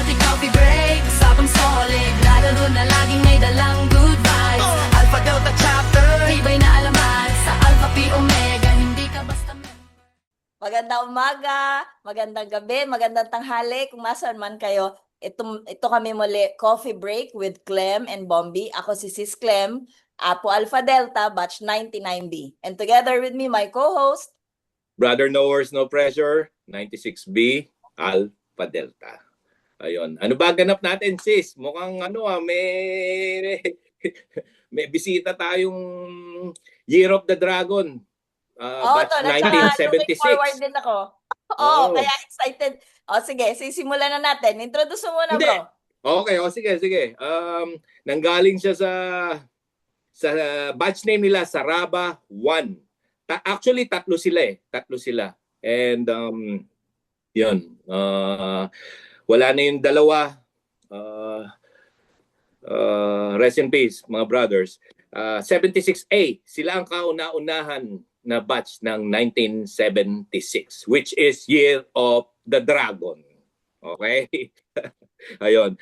di coffee break, usapang solid, lalo na laging may dalang good vibes. Alpha Delta Chapter, tibay na alaman, sa Alpha Pi Omega, hindi ka basta member. Magandang umaga, magandang gabi, magandang tanghali kung masan man kayo. Ito kami muli, Coffee Break with Clem and Bombi. Ako si Sis Clem, Apo Alpha Delta, batch 99B. And together with me, my co-host, Brother No Words, No Pressure, 96B, Alpha Delta. Ayun. Ano ba ganap natin, sis? Mukhang may bisita tayong Year of the Dragon. Batch at saka looking 1976. forward din ako. Kaya excited. Sige, sisimulan na natin. Introduce mo muna, Hindi. bro. Okay, sige. Nanggaling siya sa batch name nila, Saraba 1. Actually, tatlo sila. And yun. Wala na yung dalawa. Rest in peace, mga brothers. 76A, sila ang kauna-unahan na batch ng 1976, which is Year of the Dragon. Okay? Ayun.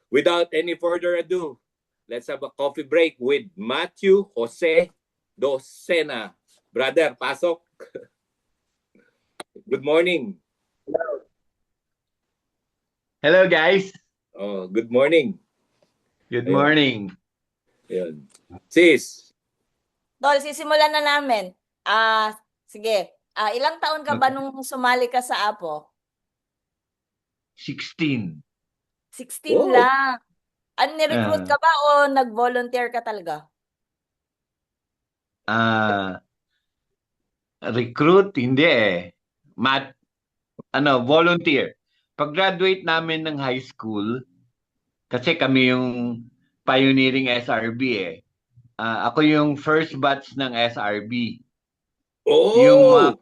Without any further ado, let's have a coffee break with Matthew Jose Docena. Brother, pasok. Good morning. Hello guys. Good morning. Good Ayun. morning. Ayun. Sis, Tol, sisimulan na namin. Sige. Ilang taon ka ba nung sumali ka sa Apo? 16. 16 Oh. lang. Ni-recruit Ah. ka ba o nag-volunteer ka talaga? Recruit hindi eh. Volunteer. Pag-graduate namin ng high school, kasi kami yung pioneering SRB eh. Ako yung first batch ng SRB. Yung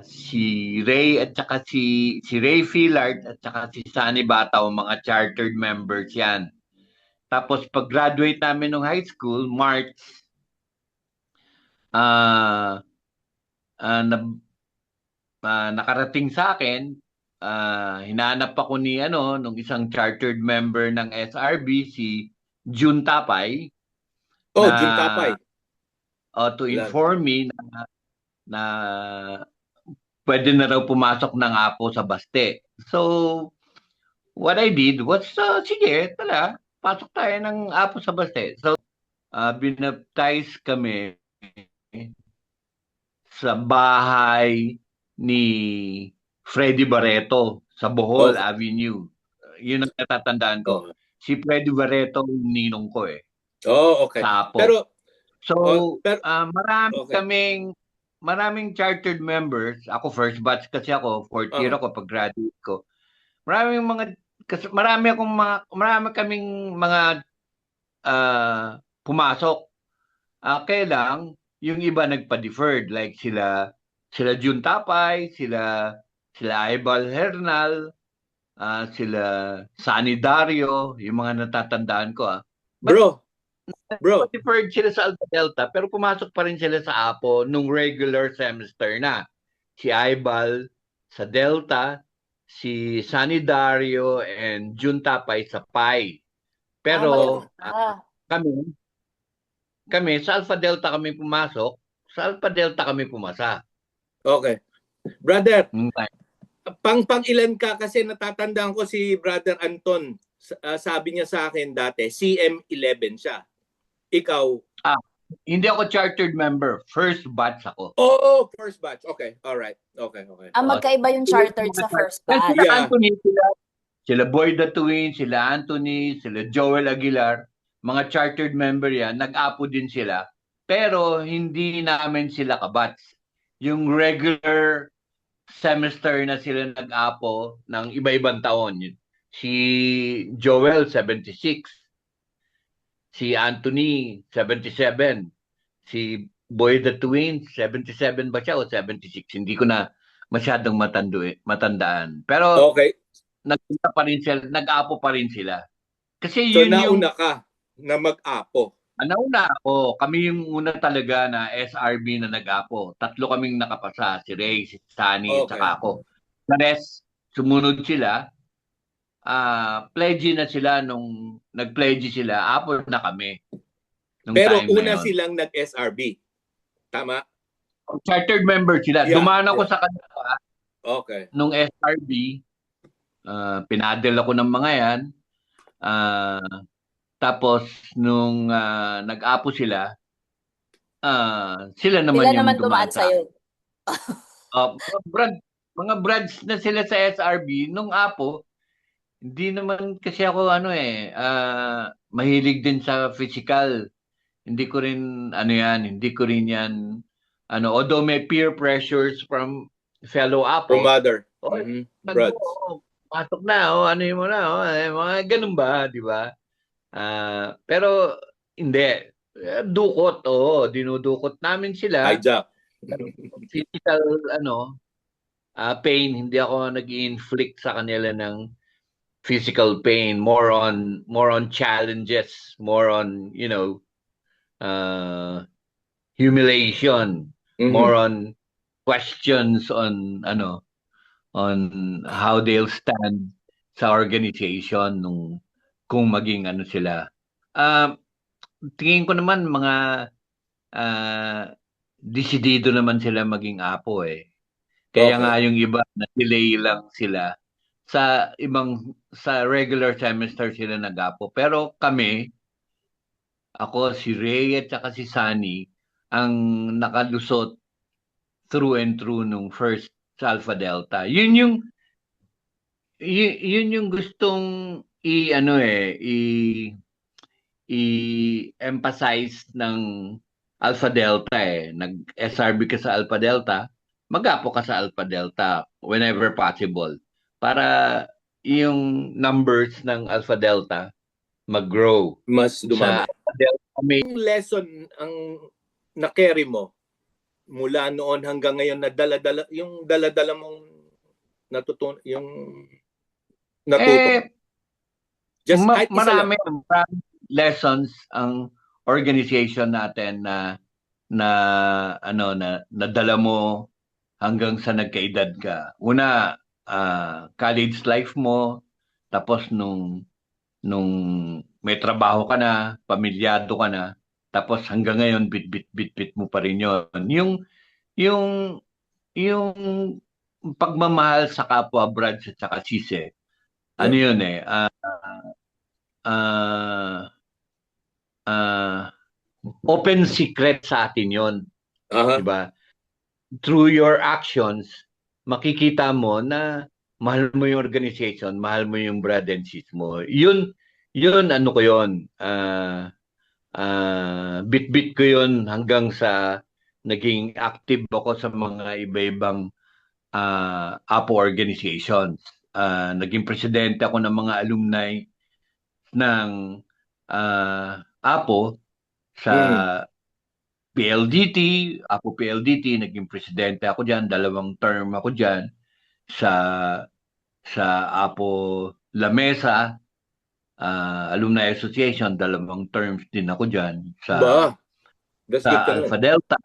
si Ray at saka si Ray Fillard at saka si Sunny Bataw, mga chartered members yan. Tapos pag-graduate namin ng high school, March, nakarating sa akin, hinanap ako nung isang chartered member ng SRB, si June Tapay. June Tapay. To inform me na pwede na raw pumasok ng Apo sa Baste. So, what I did was, sige, pasok tayo ng Apo sa Baste. So, binaptize kami sa bahay ni Freddy Barreto sa Bohol Avenue. Yun ang natatandaan ko. Si Freddy Barreto, ninong ko eh. Okay. Sa Apo. Maraming chartered members. Ako first batch kasi ako, fourth year ako pag graduate ko. Marami kaming mga pumasok. Kaya lang yung iba nagpa-deferred, like sila June Tapay, sila Aibal Hernal, sila Sunny Dario, yung mga natatandaan ko. Bro. Deferred sila sa Alpha Delta, pero pumasok pa rin sila sa Apo nung regular semester na. Si Aibal sa Delta, si Sunny Dario and June Tapay sa Pi. Pero kami sa Alpha Delta kami pumasok, sa Alpha Delta kami pumasa. Okay. Brother, pang-ilan ka kasi natatandaan ko si Brother Anton. Sabi niya sa akin dati, CM11 siya. Ikaw? Hindi ako chartered member. First batch ako. First batch. Okay. All right. Okay. Magkaiba yung chartered sa first batch. Sila Anthony, sila Boy the Twin, sila Anthony, sila Joel Aguilar, mga chartered member yan, nag-apo din sila. Pero hindi namin sila kabatch. Yung regular semester na sila nag-apo ng iba-ibang taon. Si Joel, 76. Si Anthony, 77. Si Boy the Twin, 77 ba siya o 76? Hindi ko na masyadong matandaan. Pero nag-apo pa rin sila. Kasi so yun nauna ka na mag-apo? Nauna ako. Kami yung una talaga na SRB na nag-apo. Tatlo kaming nakapasa. Si Ray, si Sunny, at saka ako. The rest, sumunod sila, pledge na sila nung nag-pledge sila, apo na kami nung Pero time na una yon. silang nag-SRB. Tama? Chartered member sila. Yeah, Dumaan ako yeah. sa kanila Okay. nung SRB, pinadel ako ng mga yan. Tapos nung nag-apo sila, sila naman Sila yung naman dumaan dumaan sa sa'yo. mga brads na sila sa SRB nung apo. Hindi naman kasi ako mahilig din sa physical. Hindi ko rin hindi ko rin yan although may peer pressures from fellow From apo. mother. Oh, Brods. pasok na, ano mo na, mga ganun ba, di ba? Pero hindi. Dukot, dinudukot namin sila. Hijack. Physical, pain, hindi ako nag-inflict sa kanila ng physical pain, more on challenges, more on humiliation, more on questions on how they'll stand sa organization kung maging sila. Tingin ko naman mga desidido naman sila maging apo eh. Kaya Okay. nga yung iba na-delay lang sila sa regular semester sila nag-apo. Pero kami, ako, si Ray at saka si Sunny, ang nakalusot through and through nung first sa Alpha Delta. Yun yung gustong i-emphasize ng Alpha Delta eh. Nag-SRB ka sa Alpha Delta, mag-apo ka sa Alpha Delta whenever possible. Para yung numbers ng Alpha Delta mag-grow. Mas dumami. Sa Alpha Delta may Yung lesson ang na-carry mo mula noon hanggang ngayon na dala-dala mong natuto. Just kahit isa lang. marami lessons ang organization natin na nadala mo hanggang sa nagkaedad ka. Una, college life mo, tapos nung may trabaho ka na, pamilyado ka na, tapos hanggang ngayon bit mo pa rin yon. Yung pagmamahal sa kapwa Brad at saka Sise. Ano yun eh? Open secret sa atin yon. Diba? Through your actions, makikita mo na mahal mo yung organization, mahal mo yung Brad and Sis mo. Yun ano ko yun. Bit ko yun hanggang sa naging active ako sa mga iba-ibang APO organizations. Naging presidente ako ng mga alumni ng APO sa PLDT, APO PLDT, naging presidente ako diyan, 2 term ako diyan sa APO La Mesa, Alumni Association, 2 terms din ako diyan sa Alpha Delta,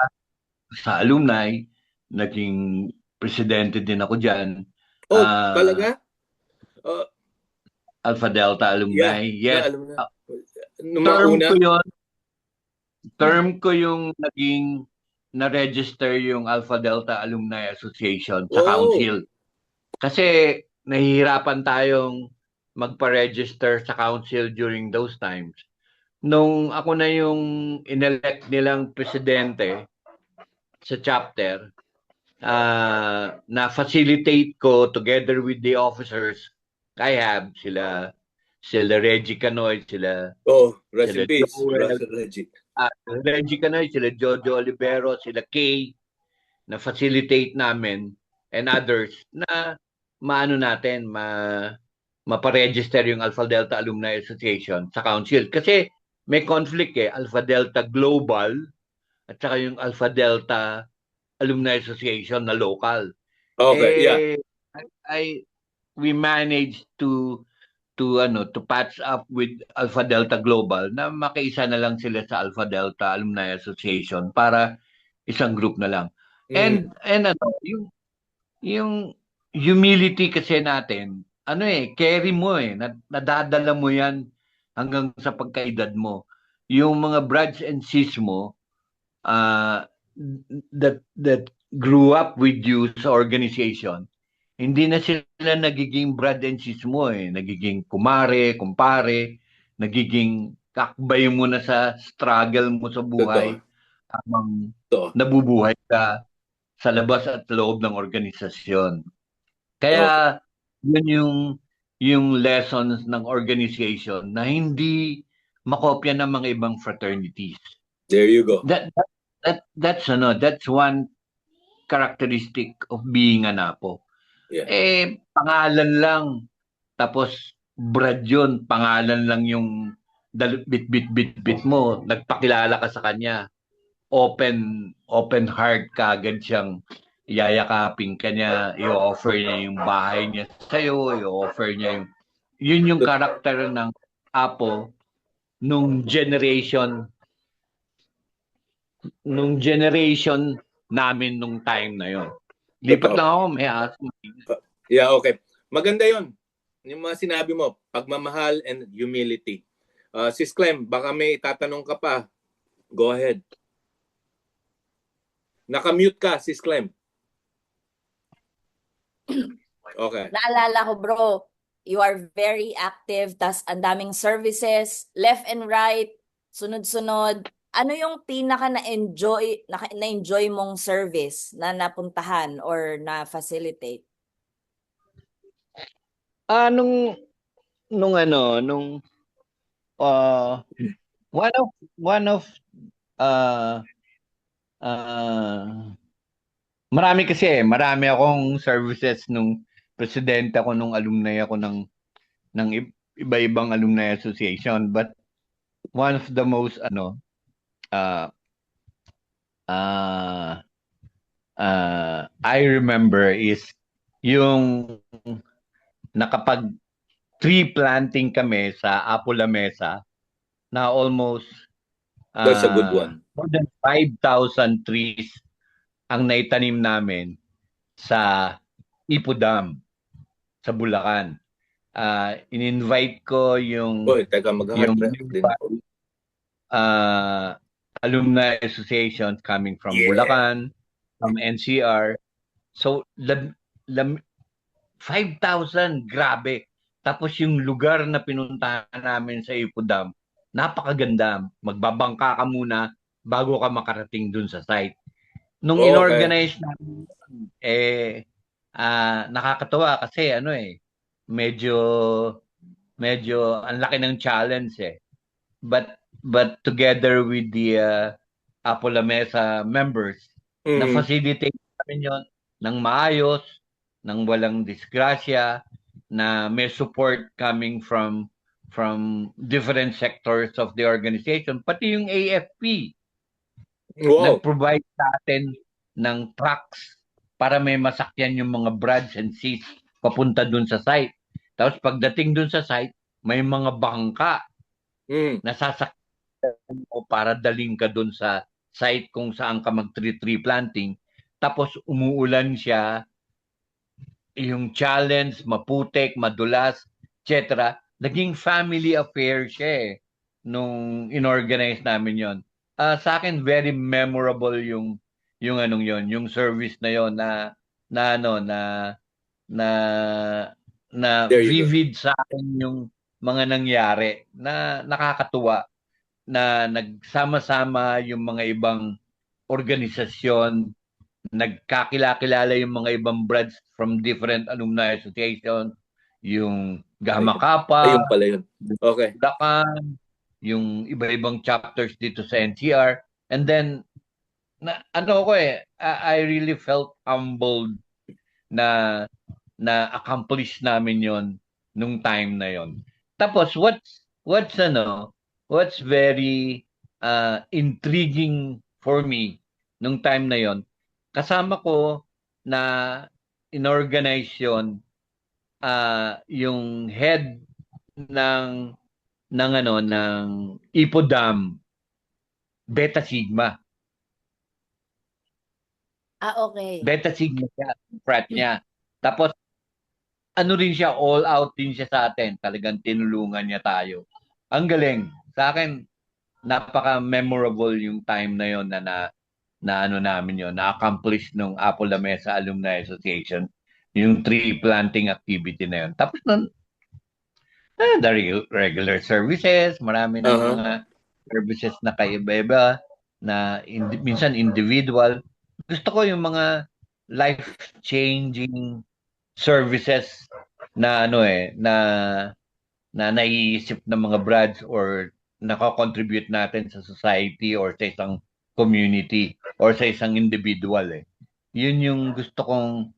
sa alumni, naging presidente din ako diyan. Talaga? Alpha Delta alumni. Yes. Term ko yung naging na-register yung Alpha Delta Alumni Association sa council. Kasi nahihirapan tayong magpa-register sa council during those times. Nung ako na yung inelect nilang presidente sa chapter, na-facilitate ko together with the officers I have, sila Reggie Canoy, rest in peace, Reggie. Reggie Canoy, sila Jojo Olivero, sila Kay, na-facilitate namin and others na maparegister yung Alpha Delta Alumni Association sa council. Kasi may conflict Alpha Delta Global at saka yung Alpha Delta Alumni Association na local. Okay, We managed to patch up with Alpha Delta Global na makiisa na lang sila sa Alpha Delta Alumni Association para isang group na lang. And humility kasi natin, ano carry mo nadadala mo yan hanggang sa pagkaedad mo. Yung mga brothers and sis mo, uh, that grew up with you sa organization, hindi na sila nagiging brad and sis mo nagiging kumare, kumpare, nagiging kakbay mo na sa struggle mo sa buhay Totoo. habang Totoo. nabubuhay ka sa labas at loob ng organisasyon. Okay. Kaya yun yung lessons ng organization na hindi makopya ng mga ibang fraternities. There you go. That's one characteristic of being an Apo. Yeah. Pangalan lang, tapos Brad yun, pangalan lang yung bit mo, nagpakilala ka sa kanya, open heart ka, agad siyang yayakapin ka niya, i-offer niya yung bahay niya sa'yo, i-offer niya yun yung karakter ng Apo nung generation namin nung time na yun. Lipat Totoo. lang ako, may aso. Yeah, okay. Maganda yun. Yung mga sinabi mo, pagmamahal and humility. Sis Clem, baka may tatanong ka pa. Go ahead. Nakamute ka, Sis Clem. Okay. Naalala ko, bro, you are very active, tas ang daming services, left and right, sunod-sunod. Ano yung pinaka na-enjoy mong service na napuntahan or na-facilitate? Nung one of marami akong services nung presidente ako nung alumni ako ng iba-ibang alumni association, but one of the most I remember is yung nakapag tree planting kami sa Apo La Mesa na almost That's a good one. More than 5,000 trees ang naitanim namin sa Ipo Dam sa Bulacan. In-invite ko yung Teka, mag-heart rate din ako. alumni associations coming from Bulacan, from NCR. So, 5,000, grabe. Tapos yung lugar na pinuntahan namin sa Ipodam, napakaganda. Magbabangka ka muna bago ka makarating dun sa site. Nung inorganize namin, nakakatuwa kasi medyo ang laki ng challenge But together with the Apo La Mesa members, na-facilitate namin yun ng maayos, ng walang disgrasya, na may support coming from different sectors of the organization, pati yung AFP. Wow. Nag-provide sa atin ng trucks para may masakyan yung mga brads and seats papunta dun sa site. Tapos pagdating dun sa site, may mga bangka na sasakyan mo para daling ka dun sa site kung saan ka mag-tree planting. Tapos umuulan siya, yung challenge, maputik, madulas, etc. Naging family affair siya nung inorganize namin yon. Sa akin very memorable yung service na yon na vivid sa akin yung mga nangyari, na nakakatuwa na nagsama-sama yung mga ibang organisasyon, nagkakilala yung mga ibang brads from different alumni association, yung Gamma Kappa, ayun pala yun. Okay. Bulacan, yung iba-ibang chapters dito sa NCR, and then I really felt humbled na accomplish namin yon nung time na yon. Tapos what's very intriguing for me nung time na yon, kasama ko na inorganize yun yung head ng Ipodam, Beta Sigma. Okay. Beta Sigma siya, frat niya. Tapos ano rin siya, all out din siya sa atin. Talagang tinulungan niya tayo. Ang galing. Sa akin, napaka-memorable yung time na yon na ano namin yon, na-accomplish nung Apple La Mesa Alumni Association, yung tree planting activity na yon. Tapos nun, the regular services, marami ng Aha. mga services na kaiba-iba, na minsan individual. Gusto ko yung mga life-changing services na na naiisip ng mga brads or nako-contribute natin sa society or sa isang community or sa isang individual eh. Yun yung gusto kong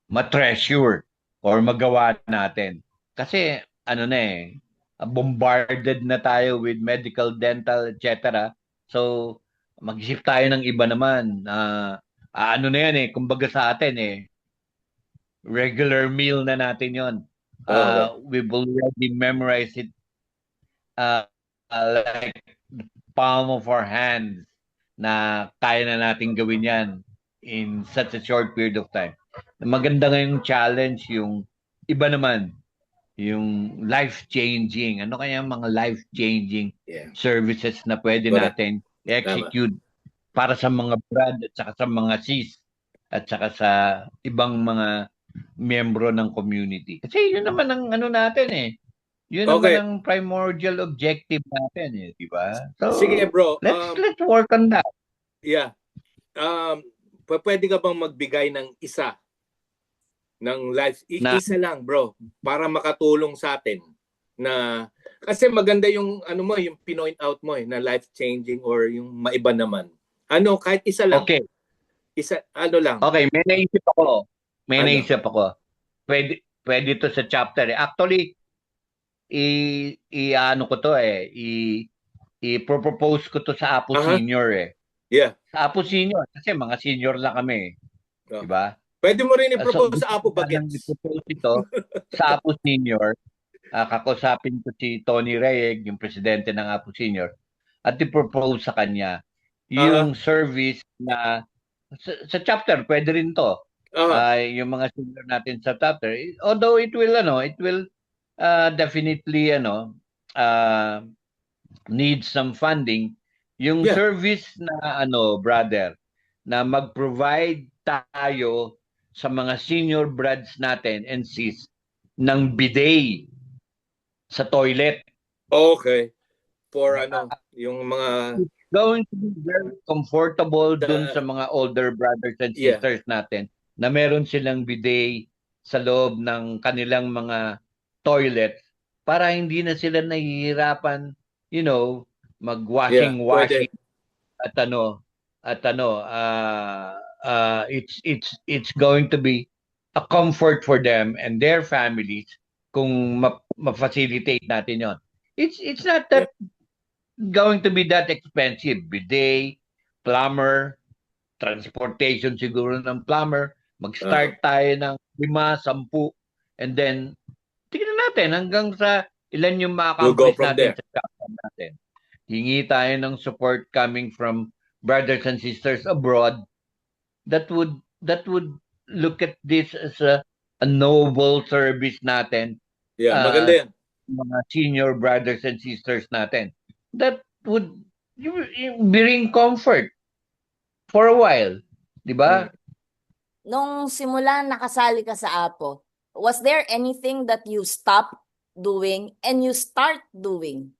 ma-treasure or magawa natin. Kasi bombarded na tayo with medical, dental, etc. So mag-isip tayo ng iba naman. Ano na yan kumbaga sa atin regular meal na natin yon. Okay. We've already memorized it like the palm of our hands na kaya na natin gawin yan in such a short period of time. Maganda ngayong challenge yung iba naman, yung life-changing. Ano kaya mga life-changing Yeah. services na pwede Correct. natin i-execute para sa mga brad at saka sa mga sis at saka sa ibang mga miyembro ng community. Kasi yun naman ang ano natin Yun naman Okay. ang primordial objective natin di ba? So, Sige bro, let's work on that. yeah. Pwede ka bang magbigay ng isa ng life isa lang bro para makatulong sa atin na kasi maganda yung yung pinoint out mo na life changing or yung maiba naman. Kahit isa lang. Okay. Isa lang. Okay, may naisip ako. Ano? Naisip ako. Pwede to sa chapter. Actually, ano ko to i-propose ko to sa Apo Senior Yeah. Sa Apo Senior kasi mga senior lang kami. Oh. Di ba? Pwede mo rin i-propose sa Apo Bagets. I-propose ito sa Apo Senior. Kakusapin ko si Tony Reyeg, yung presidente ng Apo Senior, at i-propose sa kanya yung service na sa chapter, pwede rin to. Yung mga senior natin sa chapter. Although it will definitely need some funding. Yung service na brother, na mag-provide tayo sa mga senior brads natin and sis ng bidet sa toilet. Okay. For yung mga going to be very comfortable dun sa mga older brothers and sisters natin na meron silang bidet sa loob ng kanilang mga toilets para hindi na sila nahihirapan, mag-washing it's going to be a comfort for them and their families kung ma-facilitate natin yon. It's not that going to be that expensive. Bidet, plumber, transportation siguro ng plumber. Mag-start tayo ng 5, 10, and then tignan natin hanggang sa ilan yung ma-accomplish natin sa chapter natin. Hingi tayo ng support coming from brothers and sisters abroad that would look at this as a noble service natin. Yeah, maganda yan. Mga senior brothers and sisters natin. That would bring comfort for a while. Di ba? Nung simula nakasali ka sa Apo, was there anything that you stopped doing and you start doing?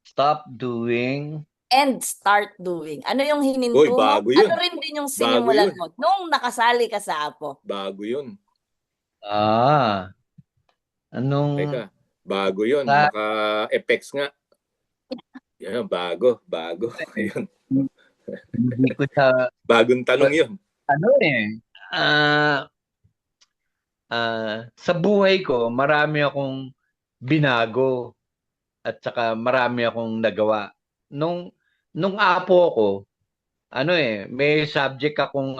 Stop doing and start doing. Ano yung hininto Uy, mo? bago yun. Ano rin din yung sinimulan mo nung nakasali ka sa Apo? Bago yun. Anong... Teka, bago yun. Naka-effects nga. Yan, bago. Ayun. Hindi ko sa... Bagong tanong yun. Sa buhay ko, marami akong binago at saka marami akong nagawa. Nung Apo ko, may subject akong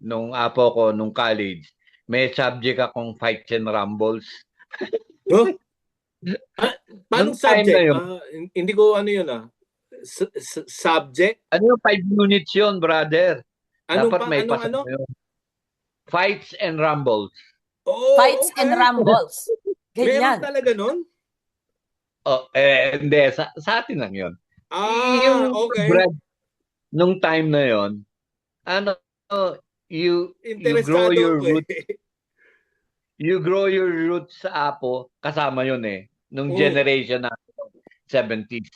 nung Apo ko, nung college, may subject akong fights and rumbles. Huh? Paano subject? Hindi ko subject? Ano yung 5 units yun, brother? Dapat may pasok yun. Fights and rumbles. Oh, Fights and okay. rumbles. Meron Ganyan. talaga nun? Oh, hindi. Sa atin lang yun. Ah, Yung okay. Brad, nung time na yon, ano, you grow Interesado your ako roots, eh. you grow your roots sa Apo, kasama yun eh, nung Mm. generation na 70s.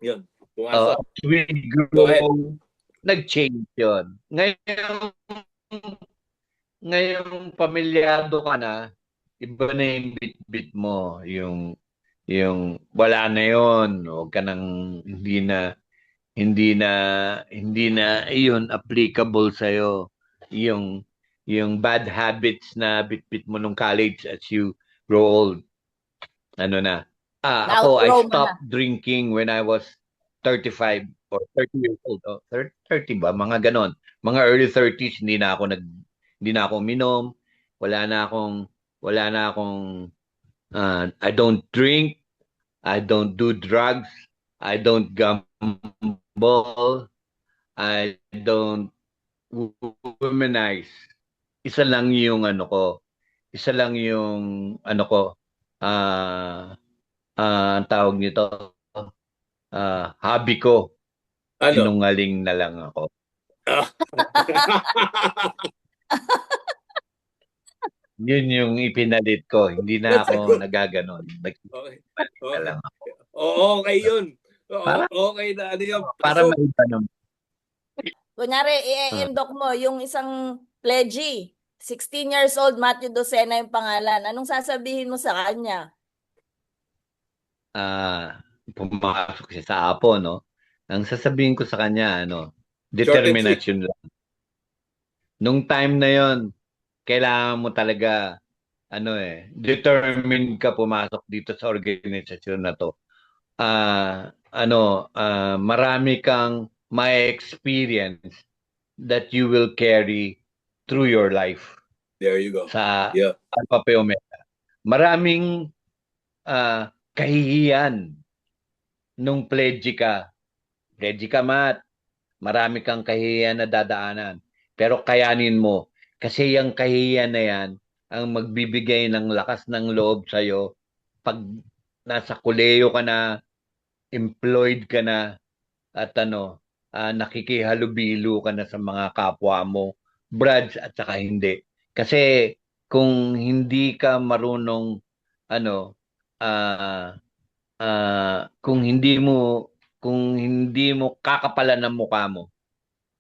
Yun, pumasok. As we Go ahead. grow, nag-change yun. Ngayong pamilyado ka na, iba na yung bit-bit mo, yung wala na yon, huwag ka nang hindi na iyon applicable sa yung bad habits na bitbit mo nung college as you grow old. Ako I Na-outgrow mo stopped drinking when I was 35 or 30 years old. 30 ba? Mga ganon. Mga early 30s hindi na ako uminom. Wala na akong I don't drink, I don't do drugs, I don't gamble, I don't womanize. Isa lang yung ang tawag nito, hobby ko. Ano? Sinungaling na lang ako. Yun yung ipinalit ko. Hindi na That's a ako good- nagaganon. Okay. Na lang ako. Oo, okay yun. Para- Okay na ano yun. Para So, maiba nun. Kunyari, i-endok mo yung isang pledgee. 16 years old, Matthew Docena yung pangalan. Anong sasabihin mo sa kanya? Pumasok siya sa Apo, no? Ang sasabihin ko sa kanya, determination lang. Nung time na yon, kailangan mo talaga, determined ka pumasok dito sa organisasyon na to. Marami kang may experience that you will carry through your life there you go. sa Yeah. Alpha Phi Omega. Maraming kahihiyan nung pledge ka, Matt. Marami kang kahihiyan na dadaanan. Pero kayanin mo. Kasi yung kahihiyan na yan ang magbibigay ng lakas ng loob sa'yo pag nasa kuleyo ka na, employed ka na, at nakikihalubilo ka na sa mga kapwa mo, brads at saka hindi. Kasi kung hindi ka marunong kung hindi mo kakapalan ng mukha mo,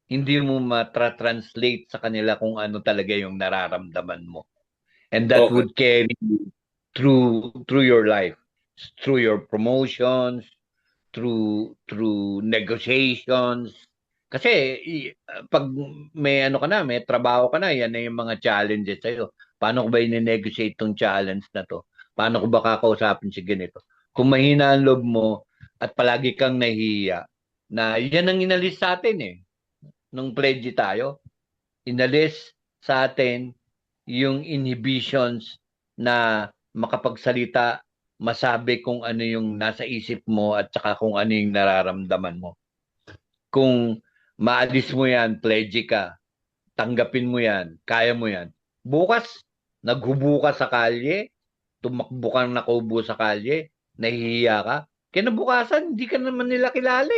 hindi mo matra-translate sa kanila kung ano talaga yung nararamdaman mo. And that Okay. would carry you through your life, through your promotions, through negotiations. Kasi pag may may trabaho ka na, yan na yung mga challenges sa'yo. Paano ko ba i-negotiate tong challenge na to? Paano ko ba kakausapin si ganito? Kung mahina ang loob mo at palagi kang nahihiya, na yan ang inalis sa atin nung pledge tayo. Inalis sa atin yung inhibitions na makapagsalita, masabi kung ano yung nasa isip mo at saka kung ano yung nararamdaman mo. Kung maalis mo yan, pledge ka, tanggapin mo yan, kaya mo yan. Bukas, naghubo ka sa kalye, tumakbo kang nakaubo sa kalye, nahihiya ka, kinabukasan, hindi ka naman nila kilala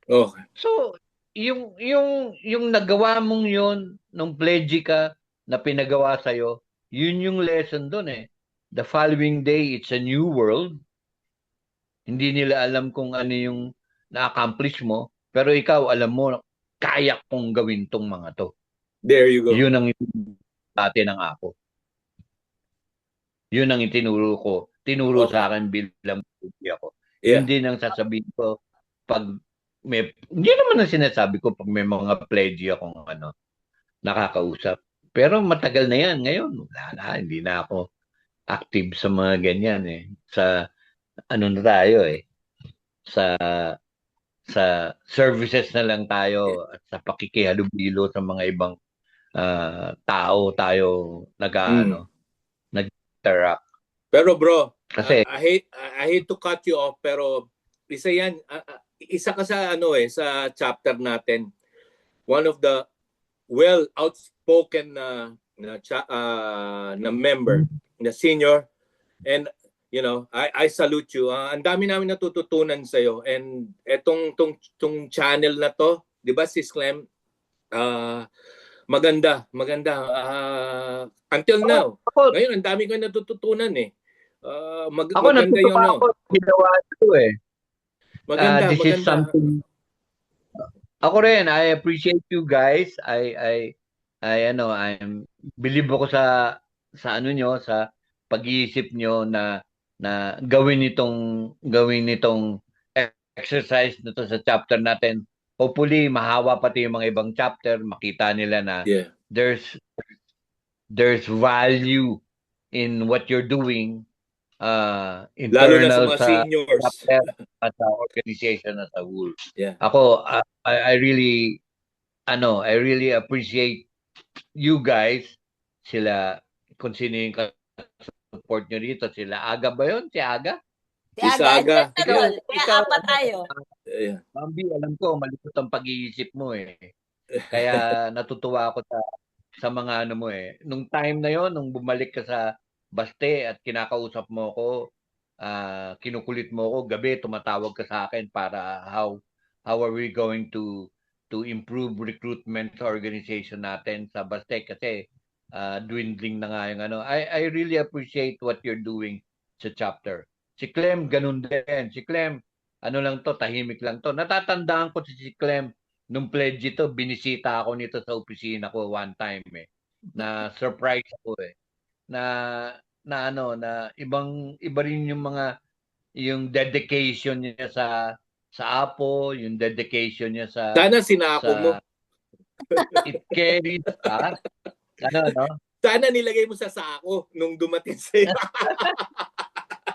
Okay. So, yung nagawa mong yun, nung pledge ka, na pinagawa sa'yo, yun yung lesson doon The following day, it's a new world. Hindi nila alam kung ano yung na-accomplish mo, pero ikaw, alam mo, kaya kong gawin tong mga to. There you go. Yun ang atin ng Apo. Yun ang itinuro ko. Tinuro sa akin bilang ako. Yeah. Hindi nang sasabihin ko hindi naman ang sinasabi ko pag may mga pledge akong nakakausap. Pero matagal na yan. Ngayon, wala na. Hindi na ako active sa mga ganyan Sa na tayo Sa services na lang tayo at sa pakikihalubilo sa mga ibang tao tayo nag-interact. Pero bro, Kasi I hate to cut you off, pero isa yan, isa ka sa sa chapter natin. One of the outspoken na member, na senior, and I salute you. Ang dami namin natututunan sa iyo, and tong channel na to, 'di ba, Sis Clem? Maganda. Until now. Ngayon, ang dami ko natututunan eh. Ako Maganda natutuwa yun, ako, ginawa ko eh. Maganda. This is something. Ako rin, I appreciate you guys. I'm believe ako sa ano nyo, sa pag-iisip nyo na gawin itong exercise na to sa chapter natin. Hopefully, mahawa pati yung mga ibang chapter, makita nila na Yeah. there's value in what you're doing, Lalo na sa internal mga sa seniors. chapter at sa organization as a whole. Yeah. Ako, I really appreciate you guys, sila, kung sino yung support nyo dito, sila Aga ba yun? Si Aga? Si Isa Aga, Aga. General. Kaya Ikaw, apat tayo. Yeah. Bambi, alam ko, malikot ang pag-iisip mo eh. Kaya natutuwa ako sa mga ano mo eh. Nung time na yon, nung bumalik ka sa Baste at kinakausap mo ko, kinukulit mo ko, gabi tumatawag ka sa akin para how are we going to improve recruitment sa organization natin sa Baste kasi dwindling na nga yung ano. I really appreciate what you're doing sa chapter. Si Clem, ganun din. Si Clem, ano lang to, tahimik lang to. Natatandaan ko si Clem, nung pledge ito, binisita ako nito sa opisina ko one time eh. Na surprise ako eh. Na iba rin yung dedication niya sa Apo, yung dedication niya sa Sana sinako mo. it carries ka. Ano? Sana nilagay mo sa sako nung dumating sa'yo.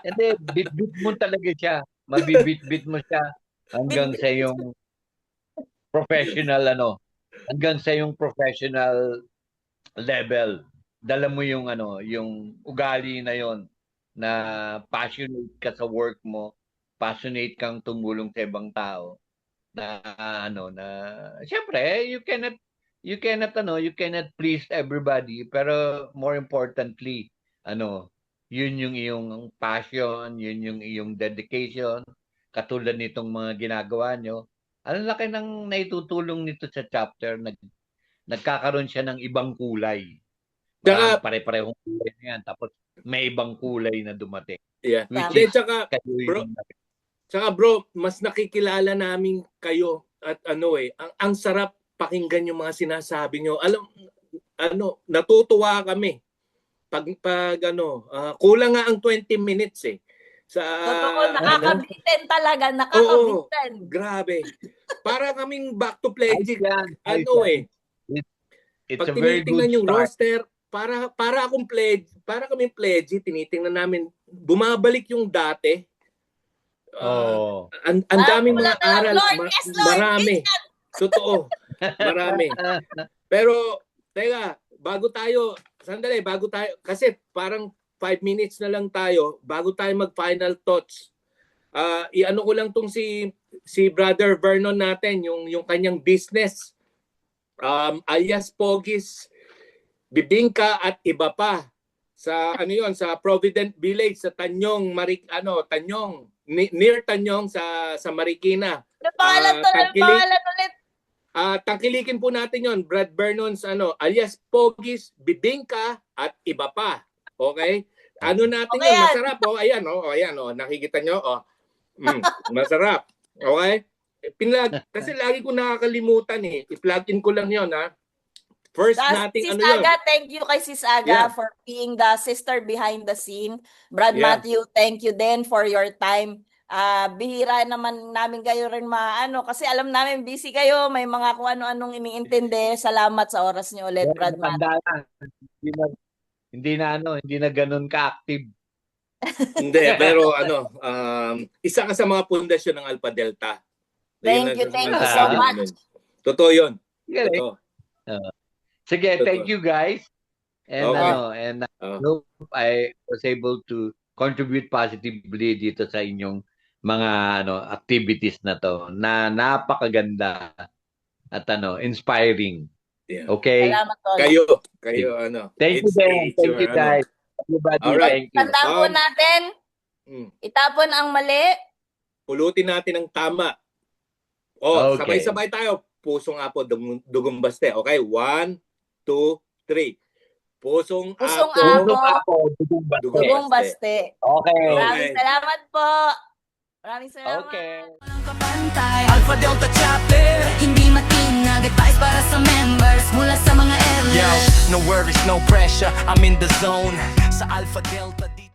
Hindi, bit-bit mo talaga siya. Mabibit-bit mo siya hanggang sa yung professional level. Dala mo yung yung ugali na yon na passionate ka sa work mo, passionate kang tumulong sa ibang tao. Na syempre you cannot please everybody, pero more importantly, yun yung iyong passion, yun yung iyong dedication, katulad nitong mga ginagawa nyo. Ang laki ng naitutulong nito sa chapter, nagkakaroon siya ng ibang kulay. Pare-parehong kulay na yan, tapos may ibang kulay na dumating. Yeah. Tsaka bro, mas nakikilala namin kayo at ang sarap pakinggan yung mga sinasabi nyo. Natutuwa kami. Pag kulang nga ang 20 minutes eh. Totoo, nakakabitin talaga, nakakabitin. Oo, grabe. Para kaming back to pledge. It's pag a very good tinitingnan yung start. roster, para akong pledge, para kaming pledge, tinitingnan namin, bumabalik yung dati. Ang daming mga aral, marami. Totoo, marami. Pero, teka, bago tayo, kasi parang 5 minutes na lang tayo, bago tayo mag-final thoughts. Iano ko lang tong si Brother Vernon natin, yung kanyang business, alias Pogies, Bibingka at iba pa. Sa sa Provident Village sa Tanyong, Tanyong, near Tanyong sa Marikina. Pangalan ulit. Tangkilikin po natin yon, Brad Vernon's alias Pogies, Bibingka at iba pa. Okay? Natin yun, masarap ayan nakikita nyo masarap. Okay? Kasi lagi ko nakakalimutan eh. I-plug in ko lang yon ha. First nating Sis Aga, thank you kay Sis Aga for being the sister behind the scene. Brad Matthew, thank you din for your time. Bihira naman namin kayo rin kasi alam namin busy kayo, may mga kung ano-anong iniintindi. Salamat sa oras niyo ulit, Brad Matthew. Hindi na ganun ka-active. Hindi, pero isa ka sa mga pundasyon ng Alpha Delta. Thank you so much. Totoo yun. Totoo. Sige, thank you guys. And I hope I was able to contribute positively dito sa inyong mga activities na to na napakaganda at inspiring. Yeah. Okay? Salamat, Tol. Kayo, ano. Thank you, it's- Ben. it's Thank your, you, guys. Everybody, Alright. thank you. Tandaan po natin, Mm. itapon ang mali. Pulutin natin ang tama. O, Okay. sabay-sabay tayo. Pusong apo, dugong baste. Okay, 1, 2, 3. Pusong Pusong apo, apo. Ako, dugong baste. Dugong Dugong baste. Okay. Maraming salamat po. Maraming salamat. Okay. Walang kapantay Alpha Delta Chapter Hindi matinag Advice para sa members Mula sa mga Yo, elders no worries, no pressure. I'm in the zone. Sa Alpha Delta.